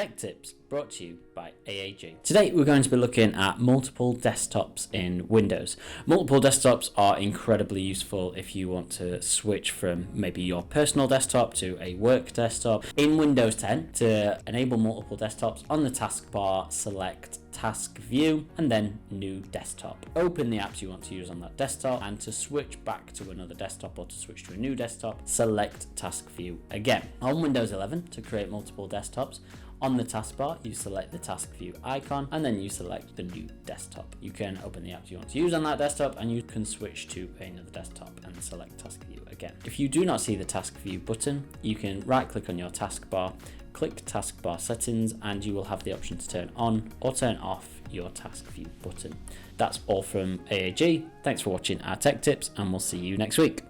Tech Tips brought to you by AAG. Today we're going to be looking at multiple desktops in Windows. Multiple desktops are incredibly useful if you want to switch from maybe your personal desktop to a work desktop. In Windows 10, to enable multiple desktops, on the taskbar select Task View and then New Desktop. Open the apps you want to use on that desktop, and to switch back to another desktop or to switch to a new desktop, select Task View again. On Windows 11, to create multiple desktops, on the taskbar, you select the Task View icon and then you select the new desktop. You can open the apps you want to use on that desktop and you can switch to another desktop and select Task View again. If you do not see the Task View button, you can right click on your taskbar, click Taskbar Settings, and you will have the option to turn on or turn off your Task View button. That's all from AAG. Thanks for watching our tech tips, and we'll see you next week.